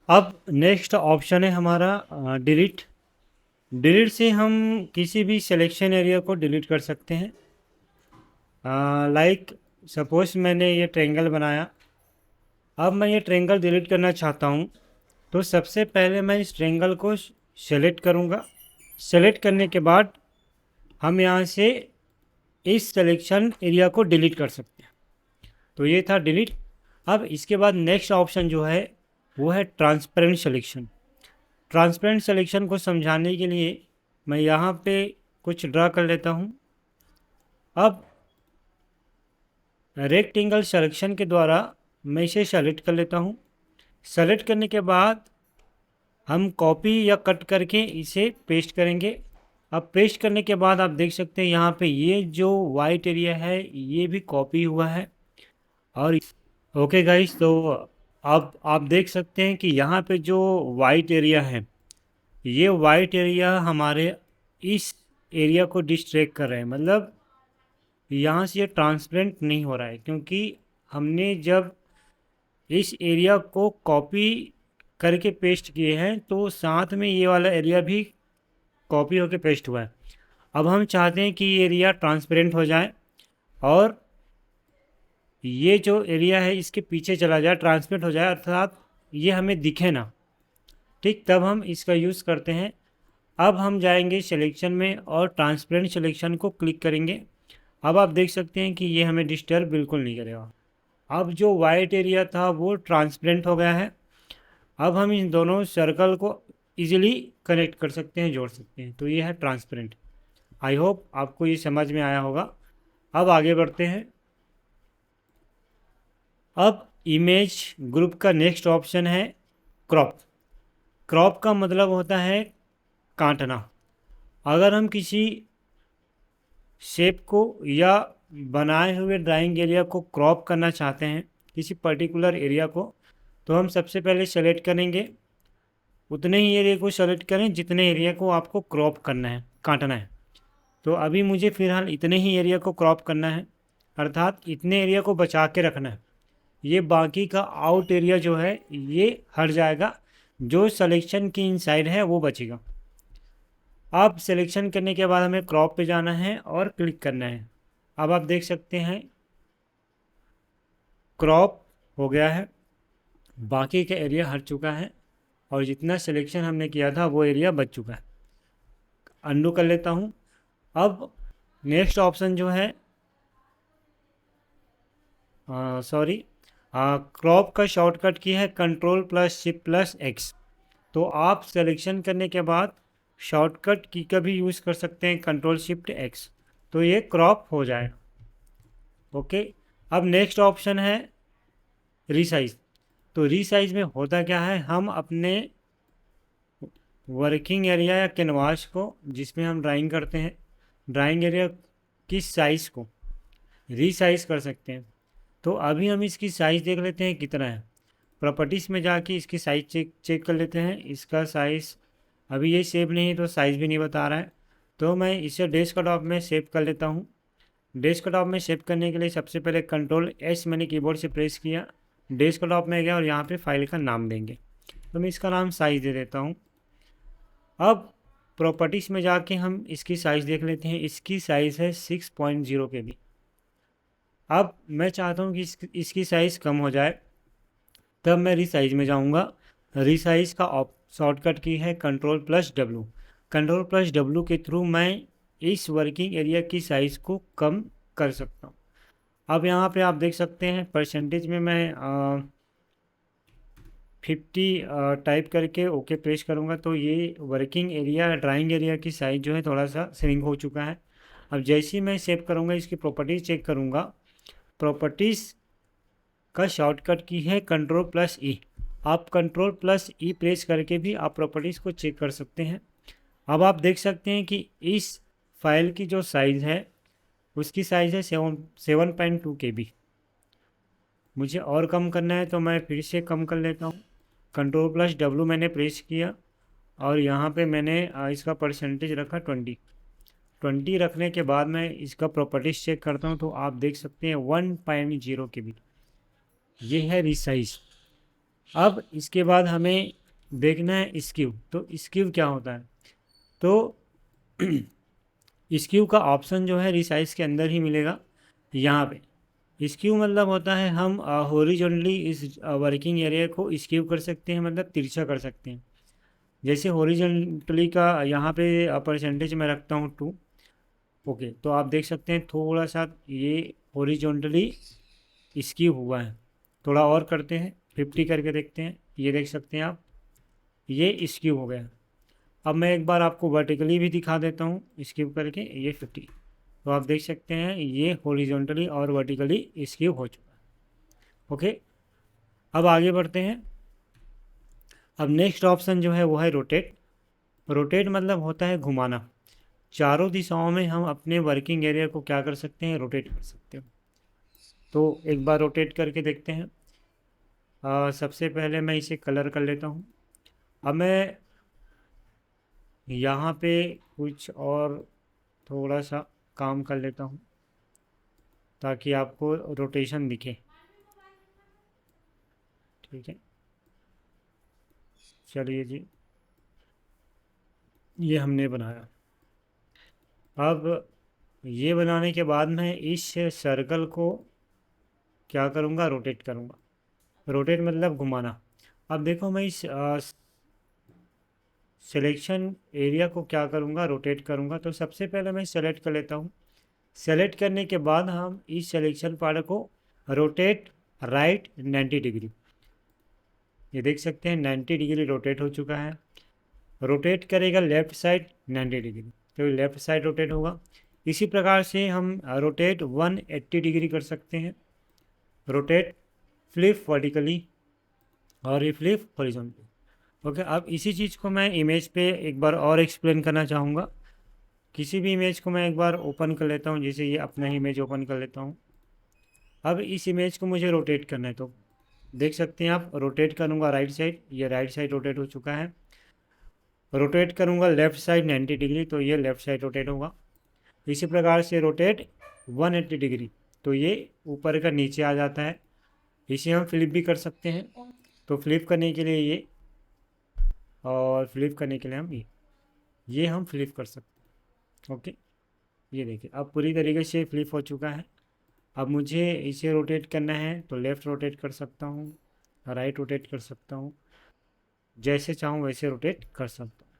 अब next option है हमारा डिलीट। डिलीट से हम किसी भी सिलेक्शन एरिया को डिलीट कर सकते हैं। लाइक सपोज मैंने ये ट्रायंगल बनाया, अब मैं ये ट्रायंगल डिलीट करना चाहता हूँ। तो सबसे पहले मैं इस ट्रायंगल को सेलेक्ट करूँगा। सेलेक्ट करने के बाद हम यहाँ से इस सिलेक्शन एरिया को डिलीट कर सकते हैं। तो ये था डिलीट। अब इसके बाद नेक्स्ट ऑप्शन जो है वो है ट्रांसपेरेंट सिलेक्शन। ट्रांसपेरेंट सिलेक्शन को समझाने के लिए मैं यहाँ पे कुछ ड्रा कर लेता हूँ। अब रेक्टेंगल सिलेक्शन के द्वारा मैं इसे सेलेक्ट कर लेता हूँ। सेलेक्ट करने के बाद हम कॉपी या कट करके इसे पेस्ट करेंगे। अब पेस्ट करने के बाद आप देख सकते हैं यहाँ पे ये जो वाइट एरिया है ये भी कॉपी हुआ है। और ओके गाइस, तो अब आप देख सकते हैं कि यहाँ पे जो वाइट एरिया है, ये वाइट एरिया हमारे इस एरिया को डिस्ट्रैक्ट कर रहे हैं। मतलब यहाँ से ये ट्रांसपेरेंट नहीं हो रहा है, क्योंकि हमने जब इस एरिया को कॉपी करके पेस्ट किए हैं तो साथ में ये वाला एरिया भी कॉपी होकर पेस्ट हुआ है। अब हम चाहते हैं कि ये एरिया ट्रांसपेरेंट हो जाए और ये जो एरिया है इसके पीछे चला जाए, ट्रांसपेरेंट हो जाए, अर्थात ये हमें दिखे ना। ठीक, तब हम इसका यूज़ करते हैं। अब हम जाएंगे सिलेक्शन में और ट्रांसपेरेंट सिलेक्शन को क्लिक करेंगे। अब आप देख सकते हैं कि ये हमें डिस्टर्ब बिल्कुल नहीं करेगा। अब जो वाइट एरिया था वो ट्रांसपेरेंट हो गया है। अब हम इन दोनों सर्कल को इजीली कनेक्ट कर सकते हैं, जोड़ सकते हैं। तो ये है ट्रांसपेरेंट। आई होप आपको ये समझ में आया होगा। अब आगे बढ़ते हैं। अब इमेज ग्रुप का नेक्स्ट ऑप्शन है क्रॉप। क्रॉप का मतलब होता है काटना। अगर हम किसी शेप को या बनाए हुए ड्राइंग एरिया को क्रॉप करना चाहते हैं, किसी पर्टिकुलर एरिया को, तो हम सबसे पहले सेलेक्ट करेंगे। उतने ही एरिया को सेलेक्ट करें जितने एरिया को आपको क्रॉप करना है, काटना है। तो अभी मुझे फ़िलहाल इतने ही एरिया को क्रॉप करना है, अर्थात इतने एरिया को बचा के रखना है। ये बाकी का आउट एरिया जो है ये हट जाएगा, जो सिलेक्शन की इनसाइड है वो बचेगा। अब सिलेक्शन करने के बाद हमें क्रॉप पे जाना है और क्लिक करना है। अब आप देख सकते हैं क्रॉप हो गया है, बाकी का एरिया हट चुका है और जितना सिलेक्शन हमने किया था वो एरिया बच चुका है। अंडू कर लेता हूँ। अब नेक्स्ट ऑप्शन जो है, सॉरी, क्रॉप का शॉर्टकट की है control plus shift plus x. तो आप सिलेक्शन करने के बाद शॉर्टकट की का भी यूज़ कर सकते हैं, कंट्रोल शिफ्ट एक्स, तो ये क्रॉप हो जाएगा। ओके। अब नेक्स्ट ऑप्शन है रीसाइज। तो रीसाइज में होता क्या है, हम अपने वर्किंग एरिया या कैनवास को जिसमें हम ड्राइंग करते हैं, ड्राइंग एरिया की साइज़ को रीसाइज कर सकते हैं। तो अभी हम इसकी साइज़ देख लेते हैं कितना है। प्रॉपर्टीज़ में जाके इसकी साइज़ चेक कर लेते हैं। इसका साइज़ अभी ये सेव नहीं है तो साइज़ भी नहीं बता रहा है। तो मैं इसे डेस्कटॉप में सेव कर लेता हूँ। डेस्कटॉप में सेव करने के लिए सबसे पहले कंट्रोल एस मैंने कीबोर्ड से प्रेस किया, डेस्कटॉप में गया और यहाँ पे फाइल का नाम देंगे। तो मैं इसका नाम साइज़ दे देता हूँ। अब प्रॉपर्टीज़ में जाके हम इसकी साइज़ देख लेते हैं। इसकी साइज़ है 6.0 के बी। अब मैं चाहता हूँ कि इसकी साइज़ कम हो जाए, तब मैं रीसाइज में जाऊँगा। रीसाइज का शॉर्टकट की है control plus W. Control plus W के थ्रू मैं इस वर्किंग एरिया की साइज़ को कम कर सकता हूँ। अब यहाँ पे आप देख सकते हैं परसेंटेज में मैं 50 टाइप करके ओके प्रेस करूँगा तो ये वर्किंग एरिया, ड्राइंग एरिया की साइज़ जो है थोड़ा सा श्रिंक हो चुका है। अब जैसे ही मैं सेव करूँगा, इसकी प्रॉपर्टीज़ चेक करूँगा। प्रॉपर्टीज़ का शॉर्टकट की है कंट्रोल प्लस ई। आप कंट्रोल प्लस ई प्रेस करके भी आप प्रॉपर्टीज़ को चेक कर सकते हैं। अब आप देख सकते हैं कि इस फाइल की जो साइज़ है उसकी साइज़ है 7.2 KB। मुझे और कम करना है तो मैं फिर से कम कर लेता हूँ। कंट्रोल प्लस डब्लू मैंने प्रेस किया और यहाँ पे मैंने इसका परसेंटेज रखा 20 रखने के बाद मैं इसका प्रॉपर्टीज चेक करता हूँ तो आप देख सकते हैं 1.0 KB। ये है रिसाइज। अब इसके बाद हमें देखना है स्क्यू। तो स्क्यू क्या होता है? तो स्क्यू का ऑप्शन जो है रिसाइज के अंदर ही मिलेगा यहाँ पे। स्क्यू मतलब होता है हम हॉरिजॉन्टली इस वर्किंग एरिया को स्क्यू कर सकते हैं, मतलब तिरछा कर सकते हैं। जैसे हॉरिजॉन्टली का यहाँ पे परसेंटेज मैं रखता हूँ 2। ओके, तो आप देख सकते हैं थोड़ा सा ये हॉरिजॉन्टली स्क्यू हुआ है। थोड़ा और करते हैं, 50 करके देखते हैं। ये देख सकते हैं आप, ये स्क्यू हो गया। अब मैं एक बार आपको वर्टिकली भी दिखा देता हूँ स्क्यू करके, ये 50। तो आप देख सकते हैं ये हॉरिजॉन्टली और वर्टिकली स्क्यू हो चुका है। ओके, अब आगे बढ़ते हैं। अब नेक्स्ट ऑप्शन जो है वो है रोटेट। रोटेट मतलब होता है घुमाना। चारों दिशाओं में हम अपने वर्किंग एरिया को क्या कर सकते हैं? रोटेट कर सकते हैं। तो एक बार रोटेट करके देखते हैं। सबसे पहले मैं इसे कलर कर लेता हूँ। अब मैं यहाँ पे कुछ और थोड़ा सा काम कर लेता हूँ ताकि आपको रोटेशन दिखे। ठीक है, चलिए जी, ये हमने बनाया। अब ये बनाने के बाद मैं इस सर्कल को क्या करूँगा? रोटेट करूँगा। रोटेट मतलब घुमाना। अब देखो मैं इस सिलेक्शन एरिया को क्या करूँगा? रोटेट करूँगा। तो सबसे पहले मैं सेलेक्ट कर लेता हूँ। सेलेक्ट करने के बाद हम इस सिलेक्शन पार्ट को रोटेट राइट 90 डिग्री, ये देख सकते हैं 90 डिग्री रोटेट हो चुका है। रोटेट करेगा लेफ़्ट साइड 90 डिग्री, तो लेफ़्ट साइड रोटेट होगा। इसी प्रकार से हम रोटेट 180 डिग्री कर सकते हैं। रोटेट फ्लिप वर्टिकली और ये फ्लिप हॉरिजॉन्टली। ओके, अब इसी चीज़ को मैं इमेज पे एक बार और एक्सप्लेन करना चाहूँगा। किसी भी इमेज को मैं एक बार ओपन कर लेता हूँ, जैसे ये अपना इमेज ओपन कर लेता हूँ। अब इस इमेज को मुझे रोटेट करना है, तो देख सकते हैं आप, रोटेट करूँगा राइट साइड, ये राइट साइड रोटेट हो चुका है। रोटेट करूँगा लेफ़्ट साइड 90 डिग्री, तो ये लेफ़्ट साइड रोटेट होगा। इसी प्रकार से रोटेट 180 डिग्री, तो ये ऊपर का नीचे आ जाता है। इसे हम फ्लिप भी कर सकते हैं। तो फ्लिप करने के लिए ये, और फ्लिप करने के लिए हम ये हम फ्लिप कर सकते हैं। ओके, ये देखिए अब पूरी तरीके से फ्लिप हो चुका है। अब मुझे इसे रोटेट करना है तो लेफ़्ट रोटेट कर सकता हूँ, राइट रोटेट कर सकता हूँ, जैसे चाहूँ वैसे रोटेट कर सकता हूँ।